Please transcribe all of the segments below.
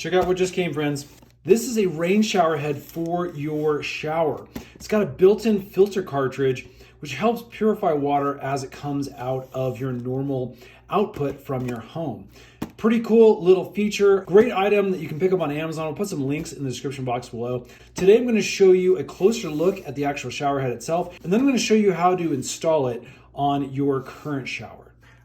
Check out what just came, friends. This is a rain shower head for your shower. It's got a built-in filter cartridge, which helps purify water as it comes out of your normal output from your home. Pretty cool little feature, great item that you can pick up on Amazon. I'll put some links in the description box below. Today I'm going to show you a closer look at the actual shower head itself, and then I'm going to show you how to install it on your current shower.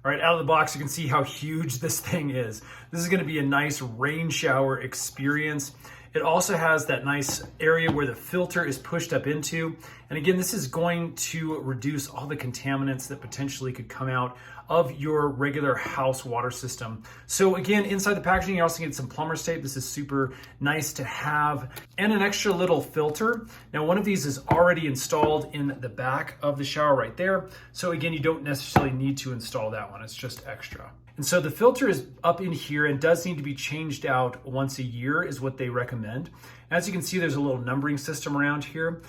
All right, out of the box, you can see how huge this thing is. This is going to be a nice rain shower experience. It also has that nice area where the filter is pushed up into. And again, this is going to reduce all the contaminants that potentially could come out of your regular house water system. So again, inside the packaging, you also get some plumber's tape. This is super nice to have, and an extra little filter. Now, one of these is already installed in the back of the shower right there. So again, you don't necessarily need to install that one. It's just extra. And so the filter is up in here and does need to be changed out once a year is what they recommend. As you can see, there's a little numbering system around here.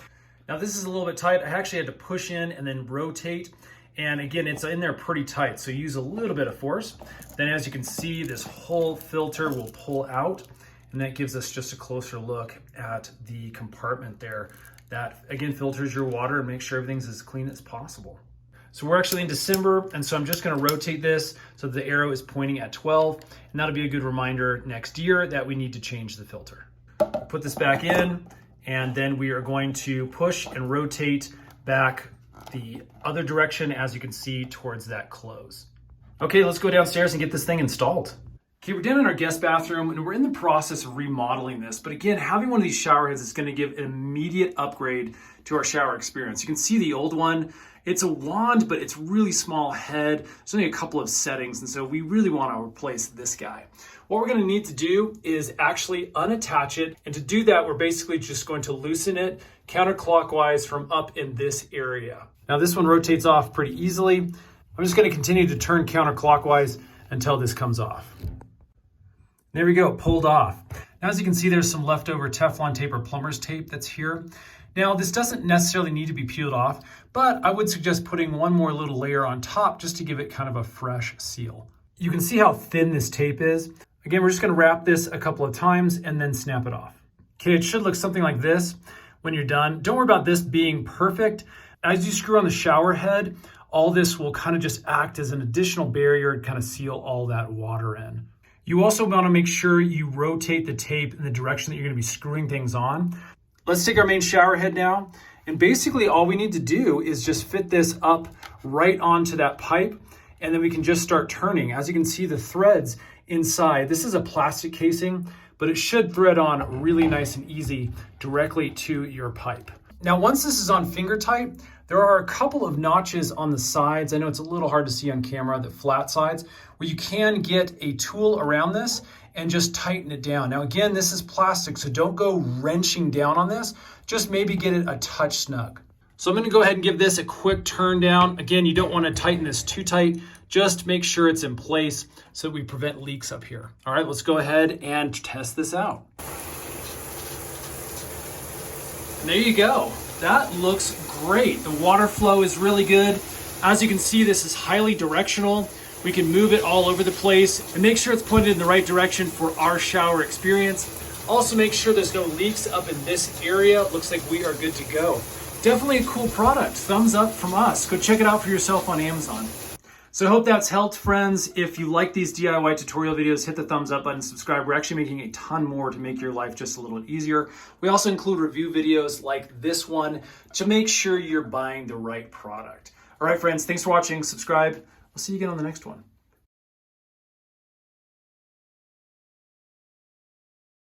Now this is a little bit tight. I actually had to push in and then rotate. And again, it's in there pretty tight, so use a little bit of force. Then as you can see, this whole filter will pull out, and that gives us just a closer look at the compartment there. That, again, filters your water and makes sure everything's as clean as possible. So we're actually in December, and so I'm just gonna rotate this so the arrow is pointing at 12, and that'll be a good reminder next year that we need to change the filter. Put this back in, and then we are going to push and rotate back the other direction, as you can see, towards that close. Okay, let's go downstairs and get this thing installed. Okay, we're down in our guest bathroom and we're in the process of remodeling this. But again, having one of these shower heads is gonna give an immediate upgrade to our shower experience. You can see the old one. It's a wand, but it's really small head. There's only a couple of settings, and so we really want to replace this guy. What we're going to need to do is actually unattach it, and to do that, we're basically just going to loosen it counterclockwise from up in this area. Now this one rotates off pretty easily. I'm just going to continue to turn counterclockwise until this comes off. There we go, pulled off. Now as you can see, there's some leftover Teflon tape or plumber's tape that's here. Now, this doesn't necessarily need to be peeled off, but I would suggest putting one more little layer on top just to give it kind of a fresh seal. You can see how thin this tape is. Again, we're just gonna wrap this a couple of times and then snap it off. Okay, it should look something like this when you're done. Don't worry about this being perfect. As you screw on the shower head, all this will kind of just act as an additional barrier to kind of seal all that water in. You also wanna make sure you rotate the tape in the direction that you're gonna be screwing things on. Let's take our main shower head now, and basically all we need to do is just fit this up right onto that pipe, and then we can just start turning. As you can see, the threads inside, this is a plastic casing, but it should thread on really nice and easy directly to your pipe. Now, once this is on finger tight, there are a couple of notches on the sides. I know it's a little hard to see on camera, the flat sides, where you can get a tool around this and just tighten it down. Now again, this is plastic, so don't go wrenching down on this. Just maybe get it a touch snug. So I'm gonna go ahead and give this a quick turn down. Again, you don't wanna tighten this too tight. Just make sure it's in place so that we prevent leaks up here. All right, let's go ahead and test this out. And there you go. That looks great. The water flow is really good. As you can see, this is highly directional. We can move it all over the place and make sure it's pointed in the right direction for our shower experience. Also make sure there's no leaks up in this area. Looks like we are good to go. Definitely a cool product. Thumbs up from us. Go check it out for yourself on Amazon. So I hope that's helped, friends. If you like these DIY tutorial videos, hit the thumbs up button, subscribe. We're actually making a ton more to make your life just a little easier. We also include review videos like this one to make sure you're buying the right product. All right, friends, thanks for watching. Subscribe. We'll see you again on the next one.